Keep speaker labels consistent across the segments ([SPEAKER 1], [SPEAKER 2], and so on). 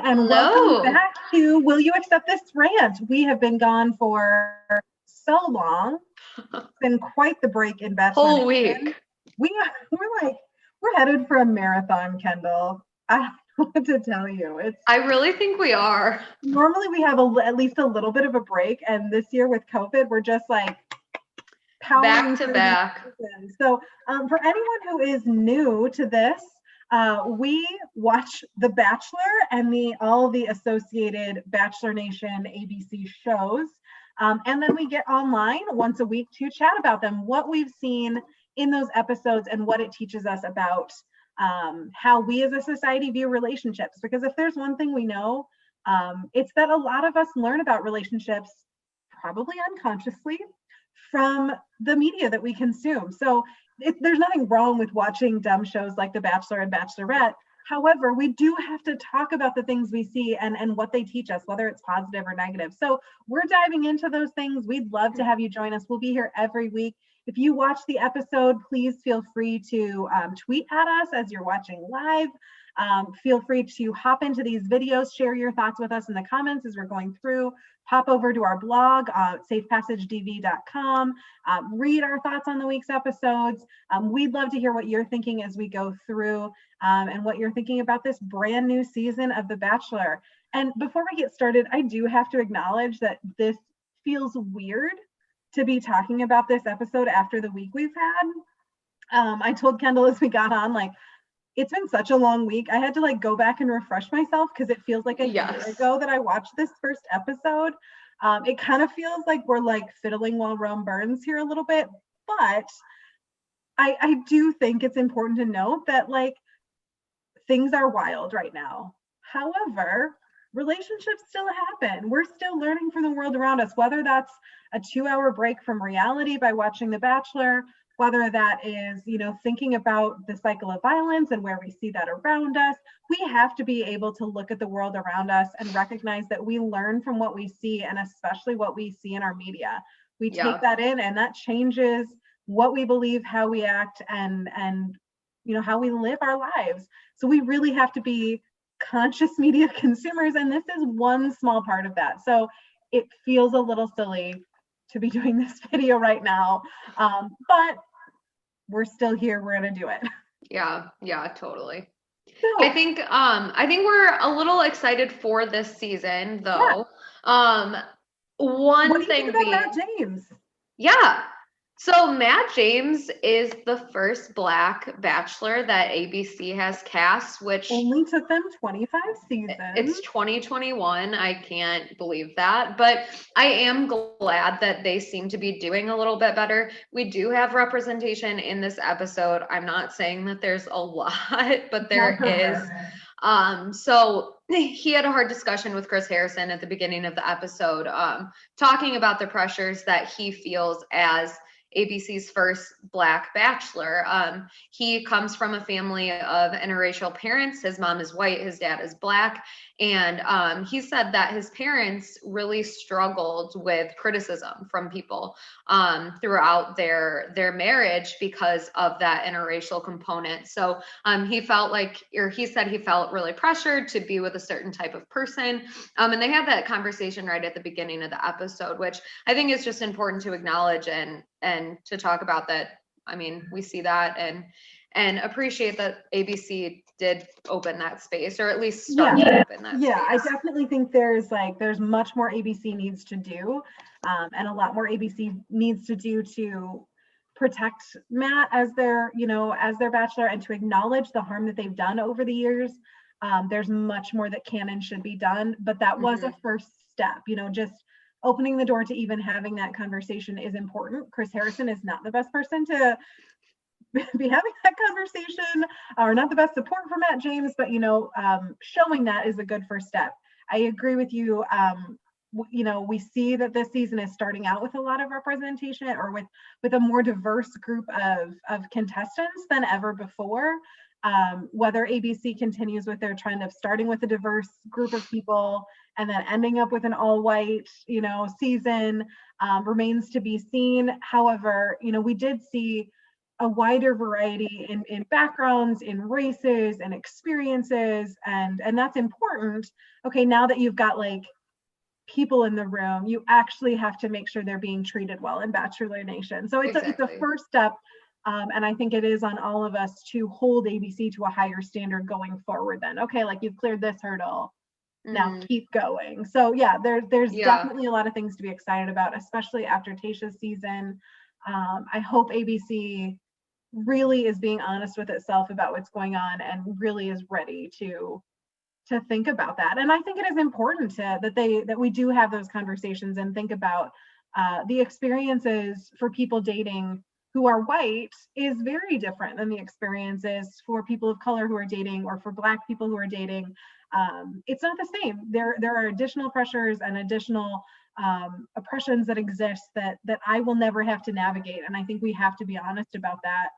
[SPEAKER 1] and welcome
[SPEAKER 2] Hello.
[SPEAKER 1] back to Will You Accept This Rant? We have been gone for so long. It's been quite the break in Bachelor
[SPEAKER 2] Whole
[SPEAKER 1] Nation.
[SPEAKER 2] week.
[SPEAKER 1] We're headed for a marathon, Kendall. I don't know what to tell you.
[SPEAKER 2] I really think we are.
[SPEAKER 1] Normally we have at least a little bit of a break, and this year with COVID, we're just like powering
[SPEAKER 2] Back to
[SPEAKER 1] through
[SPEAKER 2] back.
[SPEAKER 1] these seasons. So, for anyone who is new to this, we watch The Bachelor and all the associated Bachelor Nation ABC shows. And then we get online once a week to chat about them, what we've seen in those episodes and what it teaches us about how we as a society view relationships. Because if there's one thing we know, it's that a lot of us learn about relationships probably unconsciously from the media that we consume. So there's nothing wrong with watching dumb shows like The Bachelor and Bachelorette. However, we do have to talk about the things we see and what they teach us, whether it's positive or negative. So we're diving into those things. We'd love to have you join us. We'll be here every week. If you watch the episode, please feel free to tweet at us as you're watching live. Feel free to hop into these videos, share your thoughts with us in the comments as we're going through. Hop over to our blog, safepassagedv.com, read our thoughts on the week's episodes. We'd love to hear what you're thinking as we go through and what you're thinking about this brand new season of The Bachelor. And before we get started, I do have to acknowledge that this feels weird to be talking about this episode after the week we've had. I told Kendall as we got on, like, it's been such a long week. I had to go back and refresh myself because it feels like a year ago that I watched this first episode. It kind of feels like we're fiddling while Rome burns here a little bit, but I do think it's important to note that things are wild right now. However, relationships still happen. We're still learning from the world around us, whether that's a 2-hour break from reality by watching The Bachelor, whether that is, thinking about the cycle of violence and where we see that around us. We have to be able to look at the world around us and recognize that we learn from what we see, and especially what we see in our media. We take that in, and that changes what we believe, how we act, and how we live our lives. So we really have to be conscious media consumers, and this is one small part of that. So it feels a little silly to be doing this video right now, but we're still here. We're gonna do it.
[SPEAKER 2] Yeah, totally. So, I think we're a little excited for this season, though. Yeah.
[SPEAKER 1] What do you think about Matt James?
[SPEAKER 2] Yeah. So Matt James is the first Black Bachelor that ABC has cast, which
[SPEAKER 1] only took them 25 seasons.
[SPEAKER 2] It's 2021. I can't believe that, but I am glad that they seem to be doing a little bit better. We do have representation in this episode. I'm not saying that there's a lot, but there is. So he had a hard discussion with Chris Harrison at the beginning of the episode, talking about the pressures that he feels as ABC's first Black Bachelor. He comes from a family of interracial parents. His mom is white, his dad is Black. And he said that his parents really struggled with criticism from people throughout their marriage because of that interracial component. So he said he felt really pressured to be with a certain type of person. And they had that conversation right at the beginning of the episode, which I think is just important to acknowledge and to talk about that. I mean, we see that and appreciate that ABC did open that space, or at least start to open that space.
[SPEAKER 1] I definitely think there's much more ABC needs to do, and a lot more ABC needs to do to protect Matt as their bachelor, and to acknowledge the harm that they've done over the years. There's much more that can and should be done, but that was a first step. Just opening the door to even having that conversation is important. Chris Harrison is not the best person to be having that conversation, or not the best support for Matt James, but showing that is a good first step. I agree with you. We see that this season is starting out with a lot of representation, or with a more diverse group of contestants than ever before. Whether ABC continues with their trend of starting with a diverse group of people and then ending up with an all-white, season remains to be seen. However, we did see a wider variety in backgrounds, in races and experiences, and that's important. Okay, now that you've got like people in the room, you actually have to make sure they're being treated well in Bachelor Nation. So it's a
[SPEAKER 2] Exactly.
[SPEAKER 1] first step. And I think it is on all of us to hold ABC to a higher standard going forward then. Okay, like you've cleared this hurdle, now
[SPEAKER 2] Hmm.
[SPEAKER 1] keep going. So yeah, there's
[SPEAKER 2] Yeah.
[SPEAKER 1] definitely a lot of things to be excited about, especially after Tayshia's season. I hope ABC really is being honest with itself about what's going on and really is ready to think about that. And I think it is important that we do have those conversations and think about the experiences for people dating who are white is very different than the experiences for people of color who are dating, or for Black people who are dating. It's not the same. There are additional pressures and additional oppressions that exist that I will never have to navigate. And I think we have to be honest about that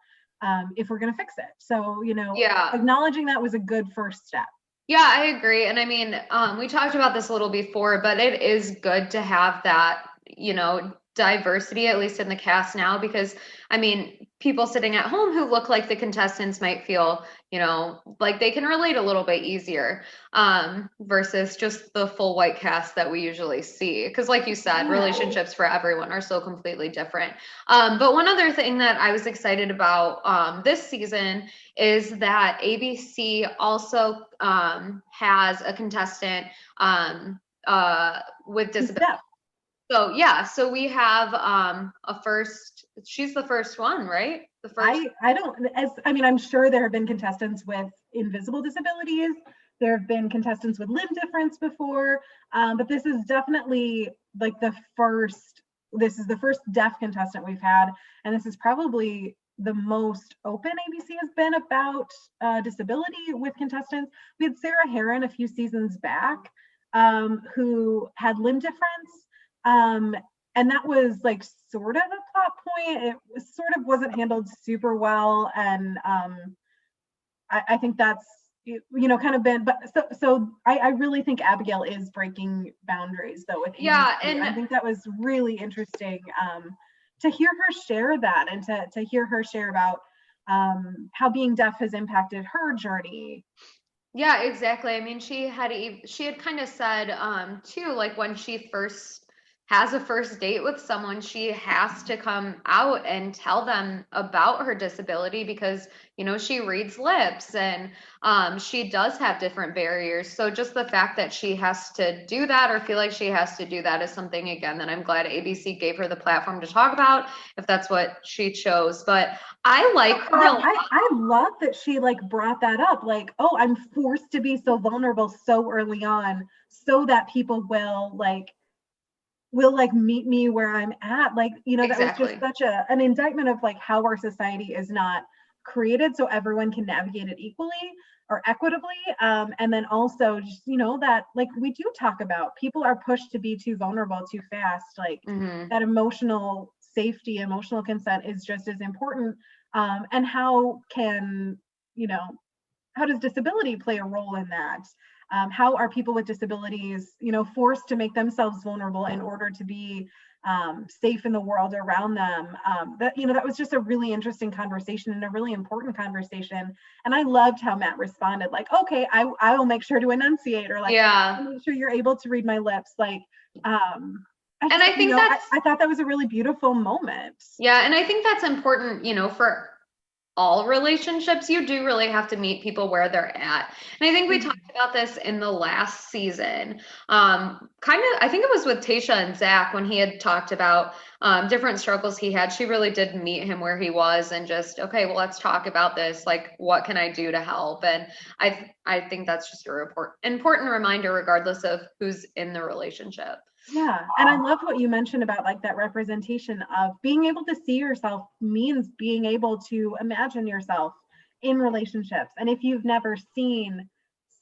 [SPEAKER 1] if we're going to fix it. So,
[SPEAKER 2] Yeah.
[SPEAKER 1] acknowledging that was a good first step.
[SPEAKER 2] Yeah, I agree. And I mean, we talked about this a little before, but it is good to have that, diversity, at least in the cast now, because I mean, people sitting at home who look like the contestants might feel, like they can relate a little bit easier, versus just the full white cast that we usually see. Because, like you said,
[SPEAKER 1] Yeah.
[SPEAKER 2] relationships for everyone are so completely different. But one other thing that I was excited about this season is that ABC also has a contestant with disability. So yeah, so we have a first. She's the first one, right? The first.
[SPEAKER 1] I mean, I'm sure there have been contestants with invisible disabilities. There have been contestants with limb difference before, but this is definitely like this is the first deaf contestant we've had, and this is probably the most open ABC has been about disability with contestants. We had Sarah Heron a few seasons back, who had limb difference. And that was like sort of a plot point. It sort of wasn't handled super well, and I think that's kind of been. But so I really think Abigail is breaking boundaries though with ABC.
[SPEAKER 2] Yeah, and
[SPEAKER 1] I think that was really interesting to hear her share that, and to hear her share about how being deaf has impacted her journey.
[SPEAKER 2] yeah, exactly. I mean, she had kind of said too, like when she first has a first date with someone, she has to come out and tell them about her disability because, she reads lips, and she does have different barriers. So just the fact that she has to do that, or feel like she has to do that, is something, again, that I'm glad ABC gave her the platform to talk about, if that's what she chose. But I like her a
[SPEAKER 1] Yeah,
[SPEAKER 2] lot.
[SPEAKER 1] I love that she like brought that up. Like, oh, I'm forced to be so vulnerable so early on so that people will meet me where I'm at. Like, that was just
[SPEAKER 2] Exactly.
[SPEAKER 1] such an indictment of like how our society is not created so everyone can navigate it equally or equitably. And then also just, that like we do talk about, people are pushed to be too vulnerable too fast. Like
[SPEAKER 2] Hmm.
[SPEAKER 1] that emotional safety, emotional consent is just as important. And you know, how does disability play a role in that? How are people with disabilities, forced to make themselves vulnerable in order to be safe in the world around them? That was just a really interesting conversation and a really important conversation. And I loved how Matt responded, like, okay, I will make sure to enunciate, or like,
[SPEAKER 2] Yeah.
[SPEAKER 1] I'll make sure you're able to read my lips. Like, I
[SPEAKER 2] And
[SPEAKER 1] just,
[SPEAKER 2] I think that's,
[SPEAKER 1] I thought that was a really beautiful moment.
[SPEAKER 2] yeah, and I think that's important, for all relationships. You do really have to meet people where they're at. And I think we talked about this in the last season. Kind of, I think it was with Tayshia and Zach when he had talked about different struggles he had. She really did meet him where he was and just, okay, well, let's talk about this. Like, what can I do to help? And I think that's just a important reminder, regardless of who's in the relationship.
[SPEAKER 1] Yeah. And I loved what you mentioned about like that representation of being able to see yourself means being able to imagine yourself in relationships. And if you've never seen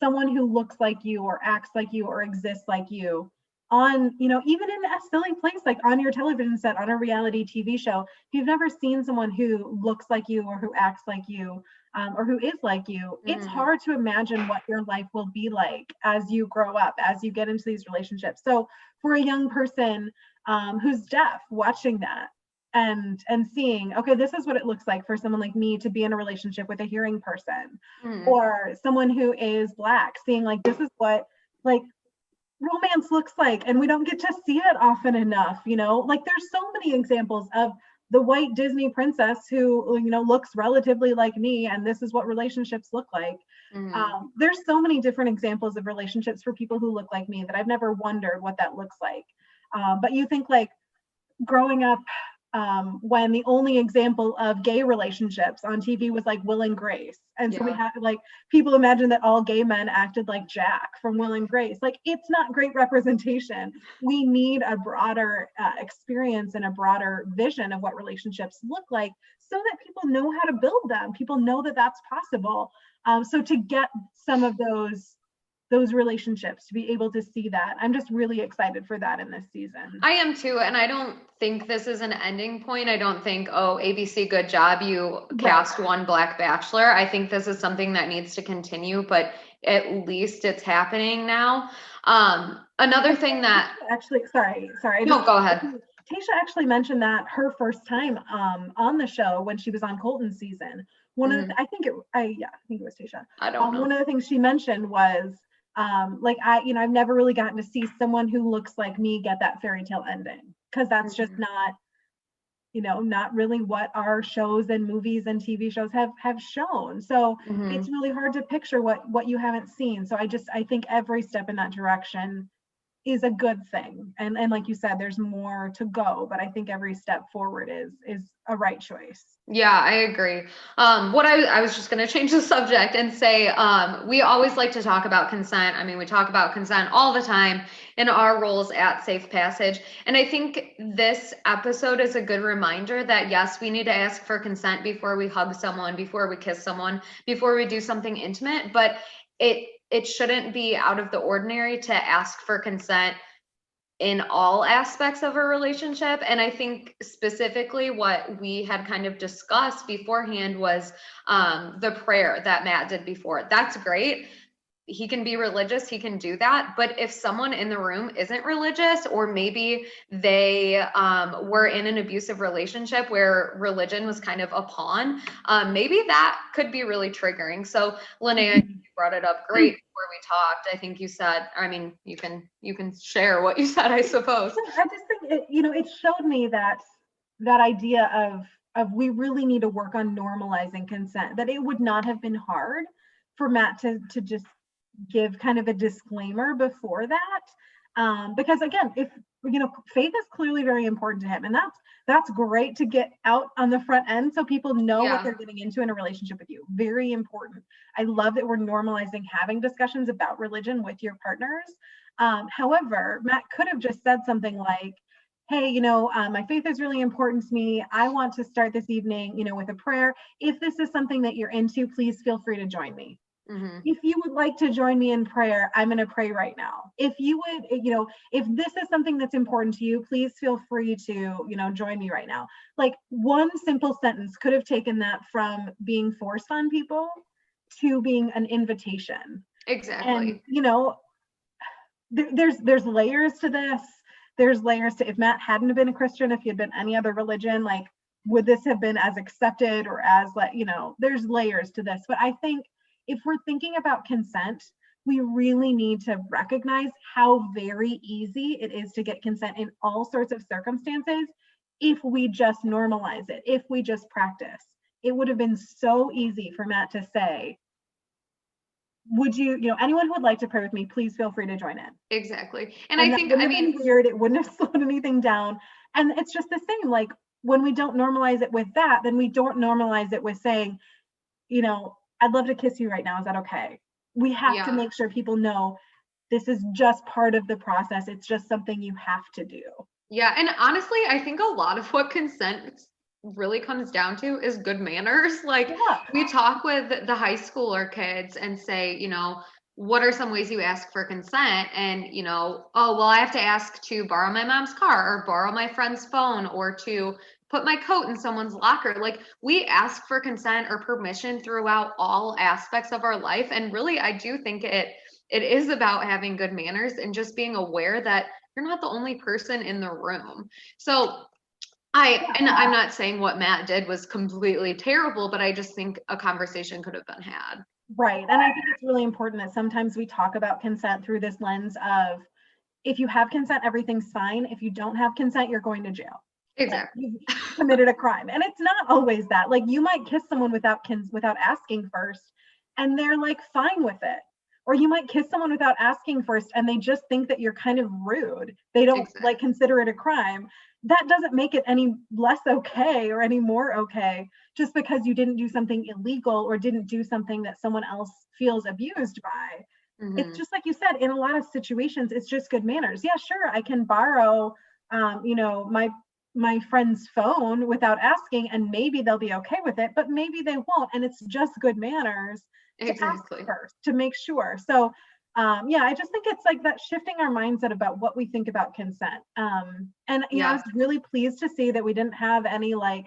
[SPEAKER 1] someone who looks like you or acts like you or exists like you on, even in a silly place, like on your television set, on a reality TV show, if you've never seen someone who looks like you or who acts like you, or who is like you, it's
[SPEAKER 2] Mhm.
[SPEAKER 1] hard to imagine what your life will be like as you grow up, as you get into these relationships. So for a young person who's deaf watching that, and seeing, okay, this is what it looks like for someone like me to be in a relationship with a hearing person,
[SPEAKER 2] Mhm.
[SPEAKER 1] or someone who is Black, seeing like this is what like romance looks like, and we don't get to see it often enough, like there's so many examples of the white Disney princess who looks relatively like me, and this is what relationships look like.
[SPEAKER 2] Mhm.
[SPEAKER 1] There's so many different examples of relationships for people who look like me that I've never wondered what that looks like. But you think like growing up, when the only example of gay relationships on TV was like Will and Grace. And so we
[SPEAKER 2] Yeah.
[SPEAKER 1] had like people imagine that all gay men acted like Jack from Will and Grace. Like it's not great representation. We need a broader experience and a broader vision of what relationships look like so that people know how to build them. People know that that's possible. So to get some of those relationships, to be able to see that, I'm just really excited for that in this season.
[SPEAKER 2] I am too, and I don't think this is an ending point. I don't think, oh, ABC, good job, you
[SPEAKER 1] Right.
[SPEAKER 2] cast one Black Bachelor. I think this is something that needs to continue, but at least it's happening now. Another thing that,
[SPEAKER 1] Actually, sorry, I just
[SPEAKER 2] no, go ahead.
[SPEAKER 1] Tasha actually mentioned that her first time on the show when she was on Colton's season. One of
[SPEAKER 2] Mhm.
[SPEAKER 1] I think it was Tasha.
[SPEAKER 2] I don't know.
[SPEAKER 1] One of the things she mentioned was like I've never really gotten to see someone who looks like me get that fairy tale ending, because that's just
[SPEAKER 2] Mhm.
[SPEAKER 1] not really what our shows and movies and TV shows have shown. So it's
[SPEAKER 2] Mhm.
[SPEAKER 1] really hard to picture what you haven't seen. So I think every step in that direction is a good thing. And like you said, there's more to go, but I think every step forward is a right choice.
[SPEAKER 2] Yeah, I agree. What I was just going to change the subject and say, we always like to talk about consent. I mean, we talk about consent all the time in our roles at Safe Passage. And I think this episode is a good reminder that yes, we need to ask for consent before we hug someone, before we kiss someone, before we do something intimate, but it shouldn't be out of the ordinary to ask for consent in all aspects of a relationship. And I think specifically what we had kind of discussed beforehand was the prayer that Matt did before. That's great. He can be religious, he can do that. But if someone in the room isn't religious, or maybe they were in an abusive relationship where religion was kind of a pawn, maybe that could be really triggering. So Linnea, you brought it up great before we talked. I think you said, I mean, you can share what you said, I suppose.
[SPEAKER 1] I just think it showed me that idea of we really need to work on normalizing consent, that it would not have been hard for Matt to just give kind of a disclaimer before that. Because again, if faith is clearly very important to him, and that's great to get out on the front end so people know what
[SPEAKER 2] Yeah.
[SPEAKER 1] they're getting into in a relationship with you. Very important. I love that we're normalizing having discussions about religion with your partners. However, Matt could have just said something like, hey, my faith is really important to me. I want to start this evening, with a prayer. If this is something that you're into, please feel free to join me.
[SPEAKER 2] Hmm.
[SPEAKER 1] If you would like to join me in prayer, I'm going to pray right now. If you would, if this is something that's important to you, please feel free to, join me right now. Like one simple sentence could have taken that from being forced on people to being an invitation. And,
[SPEAKER 2] Exactly.
[SPEAKER 1] there's layers to this. There's layers to, if Matt hadn't been a Christian, if he had been any other religion, like, would this have been as accepted, or as like, there's layers to this. But I think if we're thinking about consent, we really need to recognize how very easy it is to get consent in all sorts of circumstances if we just normalize it, if we just practice. It would have been so easy for Matt to say, would anyone who would like to pray with me, please feel free to join in.
[SPEAKER 2] Exactly. And I
[SPEAKER 1] And that
[SPEAKER 2] think,
[SPEAKER 1] wouldn't
[SPEAKER 2] I
[SPEAKER 1] have been
[SPEAKER 2] mean,
[SPEAKER 1] weird. It wouldn't have slowed anything down. And it's just the same. Like when we don't normalize it with that, then we don't normalize it with saying, I'd love to kiss you right now. Is that okay? We have to
[SPEAKER 2] yeah.
[SPEAKER 1] make sure people know this is just part of the process. It's just something you have to do.
[SPEAKER 2] Yeah, and honestly, I think a lot of what consent really comes down to is good manners. Like
[SPEAKER 1] Yeah.
[SPEAKER 2] we talk with the high schooler kids and say, what are some ways you ask for consent? And, oh, well, I have to ask to borrow my mom's car or borrow my friend's phone or to put my coat in someone's locker. Like we ask for consent or permission throughout all aspects of our life. And really, I do think it is about having good manners and just being aware that you're not the only person in the room. So And I'm not saying what Matt did was completely terrible, but I just think a conversation could have been had.
[SPEAKER 1] Right. And I think it's really important that sometimes we talk about consent through this lens of, if you have consent, everything's fine. If you don't have consent, you're going to jail. Like,
[SPEAKER 2] Exactly.
[SPEAKER 1] you've committed a crime. And it's not always that. Like, you might kiss someone without asking first, and they're like fine with it. Or you might kiss someone without asking first and they just think that you're kind of rude. They don't like
[SPEAKER 2] Exactly.
[SPEAKER 1] consider it a crime. That doesn't make it any less okay or any more okay just because you didn't do something illegal or didn't do something that someone else feels abused by. It's
[SPEAKER 2] Hmm.
[SPEAKER 1] just like you said, in a lot of situations, it's just good manners. Yeah, sure, I can borrow, my friend's phone without asking, and maybe they'll be okay with it, but maybe they won't. And it's just good manners to ask
[SPEAKER 2] Exactly.
[SPEAKER 1] first to make sure. So, yeah, I just think it's like that, shifting our mindset about what we think about consent. And I was
[SPEAKER 2] Yeah.
[SPEAKER 1] really pleased to see that we didn't have any like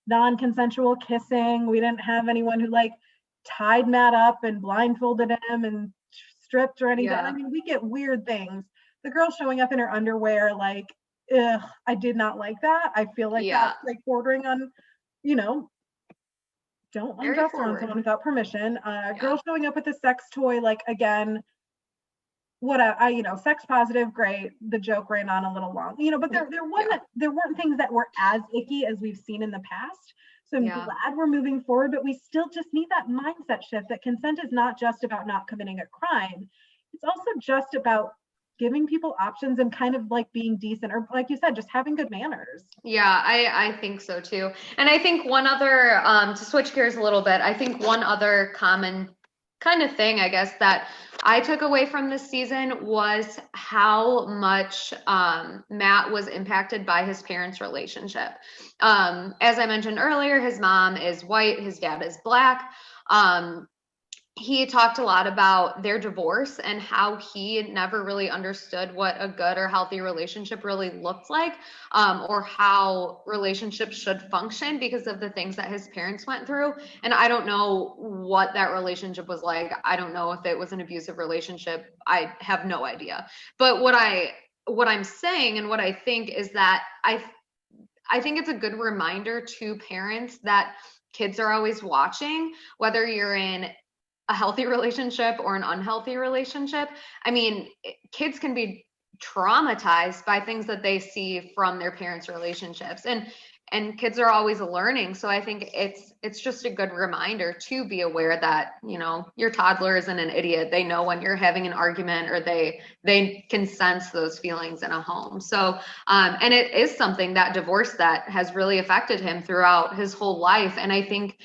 [SPEAKER 1] non-consensual kissing. We didn't have anyone who like tied Matt up and blindfolded him and stripped or anything. I
[SPEAKER 2] Yeah.
[SPEAKER 1] mean, we get weird things. The girl showing up in her underwear, like, ugh, I did not like that. I feel like
[SPEAKER 2] Yeah.
[SPEAKER 1] that's like bordering on, you know, don't
[SPEAKER 2] Very
[SPEAKER 1] undress her on
[SPEAKER 2] forward.
[SPEAKER 1] someone without permission.
[SPEAKER 2] Yeah.
[SPEAKER 1] Girl showing up with a sex toy, like, again, what sex positive, great. The joke ran on a little long, but
[SPEAKER 2] Yeah.
[SPEAKER 1] there weren't things that were as icky as we've seen in the past. So I'm
[SPEAKER 2] Yeah.
[SPEAKER 1] glad we're moving forward, but we still just need that mindset shift that consent is not just about not committing a crime. It's also just about giving people options and kind of like being decent, or like you said, just having good manners.
[SPEAKER 2] Yeah, I think so too. And I think one other, to switch gears a little bit, I think one other common kind of thing, I guess, that I took away from this season was how much Matt was impacted by his parents' relationship. As I mentioned earlier, his mom is white, his dad is black. Um, he talked a lot about their divorce and how he never really understood what a good or healthy relationship really looked like, or how relationships should function because of the things that his parents went through. And I don't know what that relationship was like. I don't know if it was an abusive relationship. I have no idea. But what I'm saying and what I think is that I think it's a good reminder to parents that kids are always watching, whether you're in a healthy relationship or an unhealthy relationship. I mean, kids can be traumatized by things that they see from their parents' relationships, and kids are always learning. So I think it's just a good reminder to be aware that, your toddler isn't an idiot. They know when you're having an argument, or they can sense those feelings in a home. So and it is something, that divorce, that has really affected him throughout his whole life. And I think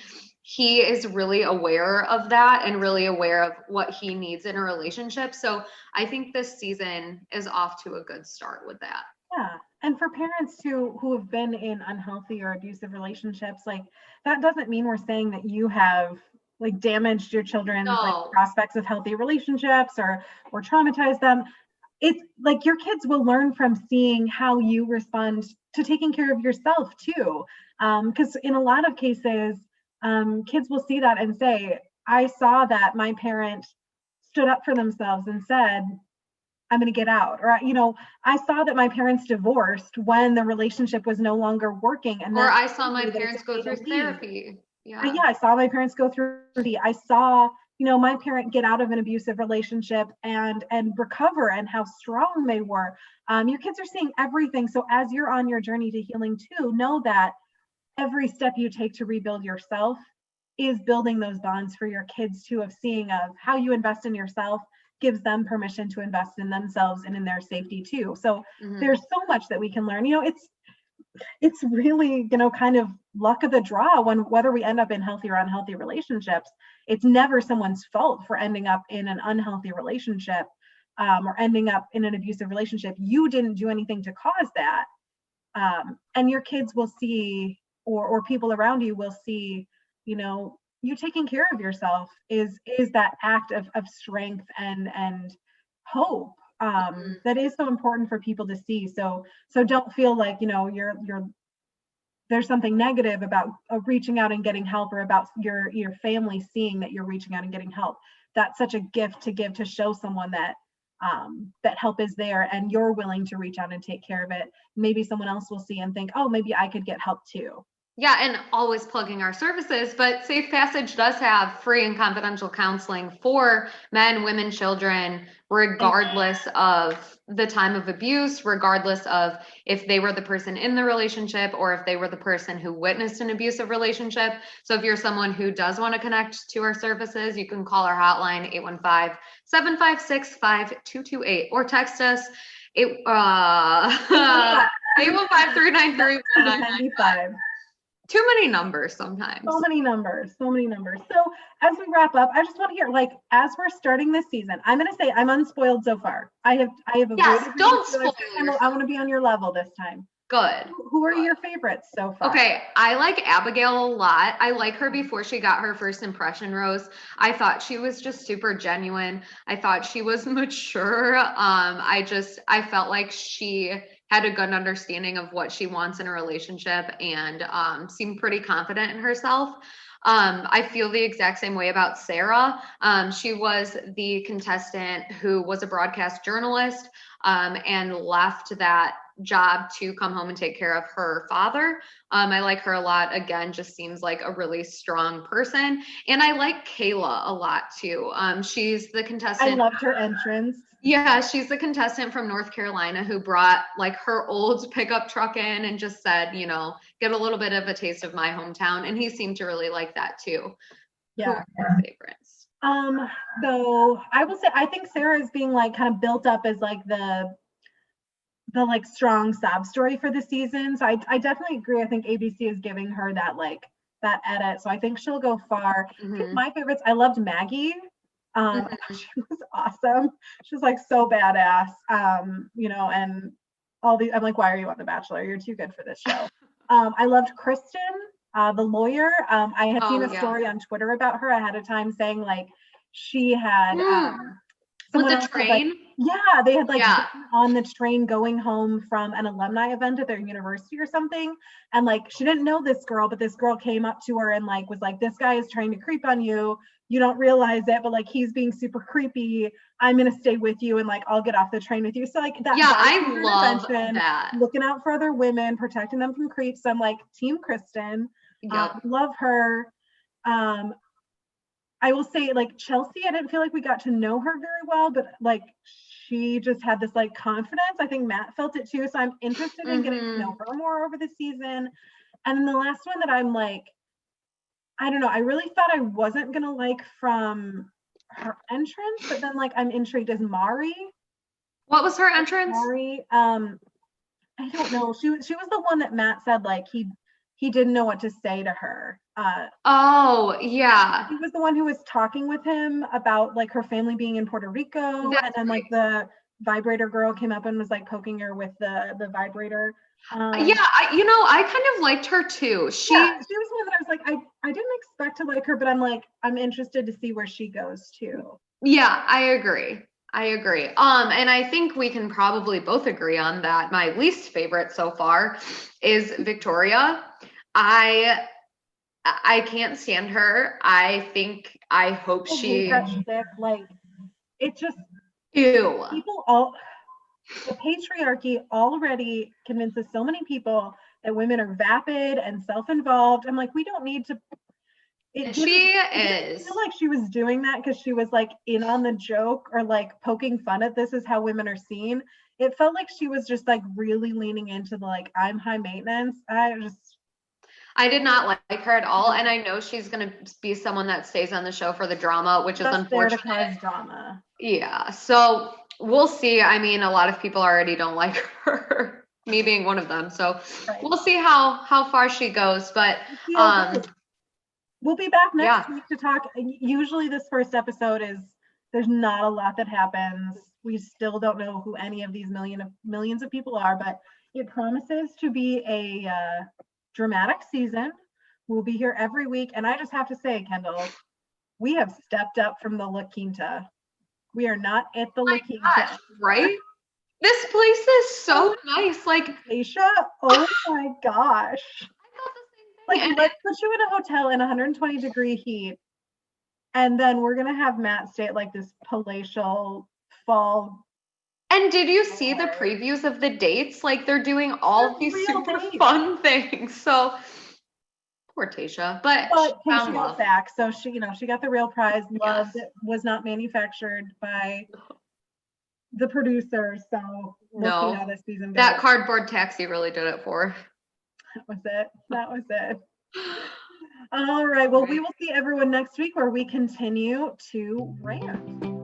[SPEAKER 2] he is really aware of that and really aware of what he needs in a relationship. So I think this season is off to a good start with that.
[SPEAKER 1] Yeah. And for parents who have been in unhealthy or abusive relationships, like, that doesn't mean we're saying that you have like damaged your children's like
[SPEAKER 2] No.
[SPEAKER 1] prospects of healthy relationships or traumatized them. It's like your kids will learn from seeing how you respond to taking care of yourself too. Because in a lot of cases, kids will see that and say, I saw that my parent stood up for themselves and said, I'm going to get out. Or, I saw that my parents divorced when the relationship was no longer working. And
[SPEAKER 2] Or
[SPEAKER 1] that
[SPEAKER 2] I saw
[SPEAKER 1] showed
[SPEAKER 2] my
[SPEAKER 1] me that it's
[SPEAKER 2] parents go
[SPEAKER 1] okay to
[SPEAKER 2] through
[SPEAKER 1] leave.
[SPEAKER 2] therapy. Yeah.
[SPEAKER 1] Yeah, I saw my parents go through the, I saw, my parent get out of an abusive relationship and recover, and how strong they were. Your kids are seeing everything. So as you're on your journey to healing too, know that every step you take to rebuild yourself is building those bonds for your kids too, of seeing of how you invest in yourself gives them permission to invest in themselves and in their safety too. So
[SPEAKER 2] Hmm.
[SPEAKER 1] there's so much that we can learn. It's really, kind of luck of the draw when whether we end up in healthy or unhealthy relationships. It's never someone's fault for ending up in an unhealthy relationship, or ending up in an abusive relationship. You didn't do anything to cause that. And your kids will see, or people around you will see, you taking care of yourself is that act of strength and hope,
[SPEAKER 2] Hmm.
[SPEAKER 1] that is so important for people to see. So don't feel like, you're there's something negative about reaching out and getting help, or about your family seeing that you're reaching out and getting help. That's such a gift to give, to show someone that that help is there and you're willing to reach out and take care of it, maybe someone else will see and think, oh, maybe I could get help too.
[SPEAKER 2] Yeah, and always plugging our services, but Safe Passage does have free and confidential counseling for men, women, children, regardless of the time of abuse, regardless of if they were the person in the relationship or if they were the person who witnessed an abusive relationship. So if you're someone who does want to connect to our services, you can call our hotline 815-756-5228 or text us 815-393-1995. Too many numbers sometimes.
[SPEAKER 1] So many numbers. So as we wrap up, I just want to hear, like, as we're starting this season, I'm going to say I'm unspoiled so far. I have avoided.
[SPEAKER 2] Yes, don't spoil
[SPEAKER 1] I want to be on your level this time.
[SPEAKER 2] Good.
[SPEAKER 1] Who are your favorites so far?
[SPEAKER 2] Okay, I like Abigail a lot. I like her before she got her first impression rose. I thought she was just super genuine. I thought she was mature. I felt like she had a good understanding of what she wants in a relationship and seemed pretty confident in herself. I feel the exact same way about Sarah. She was the contestant who was a broadcast journalist and left that job to come home and take care of her father. I like her a lot. Again, just seems like a really strong person. And I like Kayla a lot too. She's the contestant.
[SPEAKER 1] I loved her entrance.
[SPEAKER 2] Yeah, she's the contestant from North Carolina who brought like her old pickup truck in and just said, you know, get a little bit of a taste of my hometown. And he seemed to really like that too.
[SPEAKER 1] Yeah.
[SPEAKER 2] Who are your favorites?
[SPEAKER 1] So I will say, I think Sarah is being like kind of built up as like the like strong sob story for the season. So I definitely agree. I think ABC is giving her that like that edit. So I think she'll go far. I think my favorites, I loved Maggie. She was awesome. She was like so badass. You know, and all these, I'm like, why are you on The Bachelor? You're too good for this show. I loved Kristen, the lawyer. I had seen a story on Twitter about her ahead of time saying like she had
[SPEAKER 2] with the train.
[SPEAKER 1] They had like been on the train going home from an alumni event at their university or something, and like she didn't know this girl, but this girl came up to her and like was like, this guy is trying to creep on you, you don't realize it, but like he's being super creepy, I'm gonna stay with you and like I'll get off the train with you. So like that,
[SPEAKER 2] I love that,
[SPEAKER 1] looking out for other women, protecting them from creeps. So I'm like team Kristen. Love her. I will say like Chelsea, I didn't feel like we got to know her very well, but like she just had this like confidence. I think Matt felt it too. So I'm interested in getting to know her more over the season. And then the last one that I'm like, I don't know, I really thought I wasn't gonna like from her entrance, but then like I'm intrigued as Mari.
[SPEAKER 2] What was her entrance?
[SPEAKER 1] Mari, I don't know. She was the one that Matt said like he didn't know what to say to her. She was the one who was talking with him about like her family being in Puerto Rico. That's and then like the vibrator girl came up and was like poking her with the vibrator.
[SPEAKER 2] I kind of liked her too. She was
[SPEAKER 1] one that I was like, I didn't expect to like her, but I'm like, I'm interested to see where she goes too.
[SPEAKER 2] Yeah, I agree. And I think we can probably both agree on that. My least favorite so far is Victoria. I can't stand her. I hope she
[SPEAKER 1] like it just
[SPEAKER 2] ew.
[SPEAKER 1] The patriarchy already convinces so many people that women are vapid and self-involved. I'm like, we don't need to. I feel like she was doing that because she was like in on the joke or like poking fun at this is how women are seen. It felt like she was just like really leaning into the like I'm high maintenance.
[SPEAKER 2] I did not like her at all, and I know she's going to be someone that stays on the show for the drama, which is unfortunate.
[SPEAKER 1] There to cause drama.
[SPEAKER 2] Yeah, so we'll see. I mean, a lot of people already don't like her, me being one of them. So We'll see how far she goes. But
[SPEAKER 1] we'll be back next week to talk. Usually, this first episode there's not a lot that happens. We still don't know who any of these millions of people are, but it promises to be a dramatic season. We'll be here every week, and I just have to say, Kendall, we have stepped up from the La Quinta. We are not at the La Quinta.
[SPEAKER 2] Gosh, right? This place is so nice. Like
[SPEAKER 1] Aisha, oh my gosh. I thought the same thing. Like, let's put you in a hotel in 120-degree heat, and then we're gonna have Matt stay at like this palatial fall
[SPEAKER 2] And did you see the previews of the dates? Like they're doing all of these super fun things. So poor Tasha, but
[SPEAKER 1] Tasha got back, so she, you know, she got the real prize. Love that was not manufactured by the producers. So we'll see how this season goes.
[SPEAKER 2] That cardboard taxi really did it for her.
[SPEAKER 1] That was it. All right. Well, we will see everyone next week where we continue to rant.